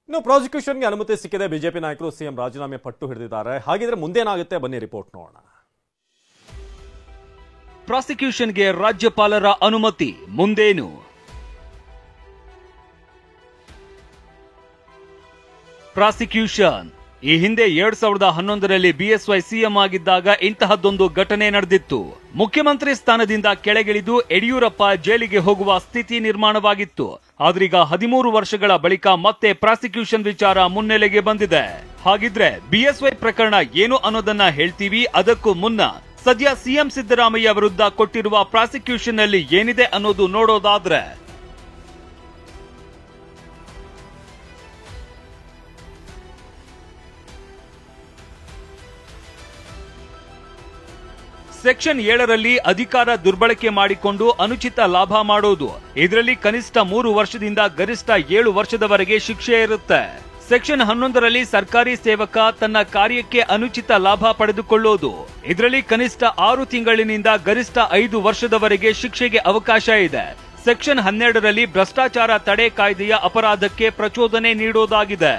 ಇನ್ನು ಪ್ರಾಸಿಕ್ಯೂಷನ್ಗೆ ಅನುಮತಿ ಸಿಕ್ಕಿದೆ. ಬಿಜೆಪಿ ನಾಯಕರು ಸಿಎಂ ರಾಜೀನಾಮೆ ಪಟ್ಟು ಹಿಡಿದಿದ್ದಾರೆ. ಹಾಗಿದ್ರೆ ಮುಂದೇನಾಗುತ್ತೆ ಬನ್ನಿ ರಿಪೋರ್ಟ್ ನೋಡೋಣ. ಪ್ರಾಸಿಕ್ಯೂಷನ್ಗೆ ರಾಜ್ಯಪಾಲರ ಅನುಮತಿ, ಮುಂದೇನು? ಪ್ರಾಸಿಕ್ಯೂಷನ್ ಈ ಹಿಂದೆ 2011ರಲ್ಲಿ ಬಿಎಸ್ವೈ ಸಿಎಂ ಆಗಿದ್ದಾಗ ಇಂತಹದ್ದೊಂದು ಘಟನೆ ನಡೆದಿತ್ತು. ಮುಖ್ಯಮಂತ್ರಿ ಸ್ಥಾನದಿಂದ ಕೆಳಗಿಳಿದು ಯಡಿಯೂರಪ್ಪ ಜೈಲಿಗೆ ಹೋಗುವ ಸ್ಥಿತಿ ನಿರ್ಮಾಣವಾಗಿತ್ತು. ಆದ್ರೀಗ 13 ವರ್ಷಗಳ ಬಳಿಕ ಮತ್ತೆ ಪ್ರಾಸಿಕ್ಯೂಷನ್ ವಿಚಾರ ಮುನ್ನೆಲೆಗೆ ಬಂದಿದೆ. ಹಾಗಿದ್ರೆ ಬಿಎಸ್ವೈ ಪ್ರಕರಣ ಏನು ಅನ್ನೋದನ್ನ ಹೇಳ್ತೀವಿ. ಅದಕ್ಕೂ ಮುನ್ನ ಸದ್ಯ ಸಿಎಂ ಸಿದ್ದರಾಮಯ್ಯ ವಿರುದ್ಧ ಕೊಟ್ಟಿರುವ ಪ್ರಾಸಿಕ್ಯೂಷನ್ ನಲ್ಲಿ ಏನಿದೆ ಅನ್ನೋದು ನೋಡೋದಾದ್ರೆ, ಸೆಕ್ಷನ್ 7ರಲ್ಲಿ ಅಧಿಕಾರ ದುರ್ಬಳಕೆ ಮಾಡಿಕೊಂಡು ಅನುಚಿತ ಲಾಭ ಮಾಡೋದು. ಇದರಲ್ಲಿ ಕನಿಷ್ಠ 3 ವರ್ಷದಿಂದ ಗರಿಷ್ಠ 7 ವರ್ಷದವರೆಗೆ ಶಿಕ್ಷೆ ಇರುತ್ತೆ. ಸೆಕ್ಷನ್ 11ರಲ್ಲಿ ಸರ್ಕಾರಿ ಸೇವಕ ತನ್ನ ಕಾರ್ಯಕ್ಕೆ ಅನುಚಿತ ಲಾಭ ಪಡೆದುಕೊಳ್ಳೋದು. ಇದರಲ್ಲಿ ಕನಿಷ್ಠ 6 ತಿಂಗಳಿನಿಂದ ಗರಿಷ್ಠ 5 ವರ್ಷದವರೆಗೆ ಶಿಕ್ಷೆಗೆ ಅವಕಾಶ ಇದೆ. ಸೆಕ್ಷನ್ 12ರಲ್ಲಿ ಭ್ರಷ್ಟಾಚಾರ ತಡೆ ಕಾಯ್ದೆಯ ಅಪರಾಧಕ್ಕೆ ಪ್ರಚೋದನೆ ನೀಡೋದಾಗಿದೆ.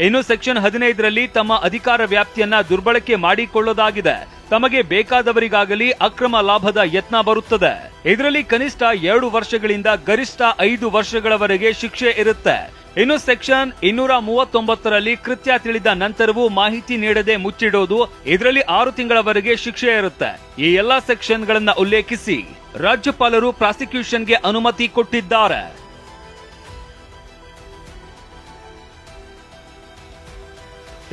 ಇನ್ನು ಸೆಕ್ಷನ್ 15ರಲ್ಲಿ ತಮ್ಮ ಅಧಿಕಾರ ವ್ಯಾಪ್ತಿಯನ್ನ ದುರ್ಬಳಕೆ ಮಾಡಿಕೊಳ್ಳೋದಾಗಿದೆ. ತಮಗೆ ಬೇಕಾದವರಿಗಾಗಲಿ ಅಕ್ರಮ ಲಾಭದ ಯತ್ನ ಬರುತ್ತದೆ. ಇದರಲ್ಲಿ ಕನಿಷ್ಠ 2 ವರ್ಷಗಳಿಂದ ಗರಿಷ್ಠ 5 ವರ್ಷಗಳವರೆಗೆ ಶಿಕ್ಷೆ ಇರುತ್ತೆ. ಇನ್ನು ಸೆಕ್ಷನ್ 239ರಲ್ಲಿ ಕೃತ್ಯ ತಿಳಿದ ನಂತರವೂ ಮಾಹಿತಿ ನೀಡದೆ ಮುಚ್ಚಿಡೋದು. ಇದರಲ್ಲಿ 6 ತಿಂಗಳವರೆಗೆ ಶಿಕ್ಷೆ ಇರುತ್ತೆ. ಈ ಎಲ್ಲಾ ಸೆಕ್ಷನ್ ಗಳನ್ನ ಉಲ್ಲೇಖಿಸಿ ರಾಜ್ಯಪಾಲರು ಪ್ರಾಸಿಕ್ಯೂಷನ್ಗೆ ಅನುಮತಿ ಕೊಟ್ಟಿದ್ದಾರೆ.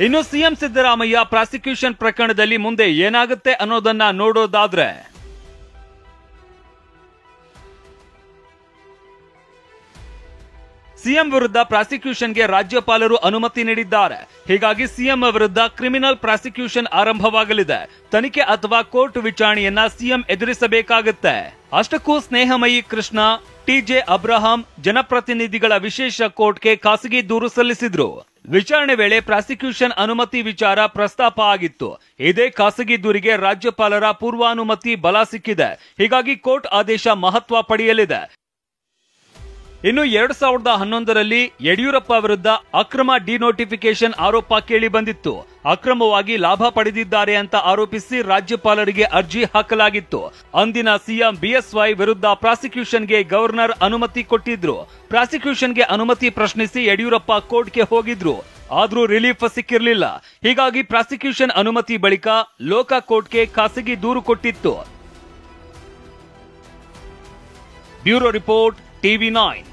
ಇನ್ನು ಸಿಎಂ ಸಿದ್ದರಾಮಯ್ಯ ಪ್ರಾಸಿಕ್ಯೂಷನ್ ಪ್ರಕರಣದಲ್ಲಿ ಮುಂದೆ ಏನಾಗುತ್ತೆ ಅನ್ನೋದನ್ನ ನೋಡೋದಾದ್ರೆ, ಸಿಎಂ ವಿರುದ್ಧ ಪ್ರಾಸಿಕ್ಯೂಷನ್ಗೆ ರಾಜ್ಯಪಾಲರು ಅನುಮತಿ ನೀಡಿದ್ದಾರೆ. ಹೀಗಾಗಿ ಸಿಎಂ ವಿರುದ್ಧ ಕ್ರಿಮಿನಲ್ ಪ್ರಾಸಿಕ್ಯೂಷನ್ ಆರಂಭವಾಗಲಿದೆ. ತನಿಖೆ ಅಥವಾ ಕೋರ್ಟ್ ವಿಚಾರಣೆಯನ್ನ ಸಿಎಂ ಎದುರಿಸಬೇಕಾಗುತ್ತೆ. ಅಷ್ಟಕ್ಕೂ ಸ್ನೇಹಮಯಿ ಕೃಷ್ಣ, ಟಿಜೆ ಅಬ್ರಹಾಂ ಜನಪ್ರತಿನಿಧಿಗಳ ವಿಶೇಷ ಕೋರ್ಟ್ಗೆ ಖಾಸಗಿ ದೂರು ಸಲ್ಲಿಸಿದ್ರು. ವಿಚಾರಣೆ ವೇಳೆ ಪ್ರಾಸಿಕ್ಯೂಷನ್ ಅನುಮತಿ ವಿಚಾರ ಪ್ರಸ್ತಾಪ ಆಗಿತ್ತು. ಇದೇ ಖಾಸಗಿ ದೂರಿಗೆ ರಾಜ್ಯಪಾಲರ ಪೂರ್ವಾನುಮತಿ ಬಲ ಸಿಕ್ಕಿದೆ. ಹೀಗಾಗಿ ಕೋರ್ಟ್ ಆದೇಶ ಮಹತ್ವ ಪಡೆಯಲಿದೆ. ಇನ್ನು 2011ರಲ್ಲಿ ಯಡಿಯೂರಪ್ಪ ವಿರುದ್ಧ ಅಕ್ರಮ ಡಿನೋಟಿಫಿಕೇಶನ್ ಆರೋಪ ಕೇಳಿ ಬಂದಿತ್ತು. ಅಕ್ರಮವಾಗಿ ಲಾಭ ಪಡೆದಿದ್ದಾರೆ ಅಂತ ಆರೋಪಿಸಿ ರಾಜ್ಯಪಾಲರಿಗೆ ಅರ್ಜಿ ಹಾಕಲಾಗಿತ್ತು. ಅಂದಿನ ಸಿಎಂ ಬಿಎಸ್ವೈ ವಿರುದ್ಧ ಪ್ರಾಸಿಕ್ಯೂಷನ್ಗೆ ಗವರ್ನರ್ ಅನುಮತಿ ಕೊಟ್ಟಿದ್ರು. ಪ್ರಾಸಿಕ್ಯೂಷನ್ಗೆ ಅನುಮತಿ ಪ್ರಶ್ನಿಸಿ ಯಡಿಯೂರಪ್ಪ ಕೋರ್ಟ್ಗೆ ಹೋಗಿದ್ರು. ಆದ್ರೂ ರಿಲೀಫ್ ಸಿಕ್ಕಿರಲಿಲ್ಲ. ಹೀಗಾಗಿ ಪ್ರಾಸಿಕ್ಯೂಷನ್ ಅನುಮತಿ ಬಳಿಕ ಲೋಕ ಕೋರ್ಟ್ಗೆ ಖಾಸಗಿ ದೂರು ಕೊಟ್ಟಿತ್ತು. Bureau report, ಟಿವಿ9.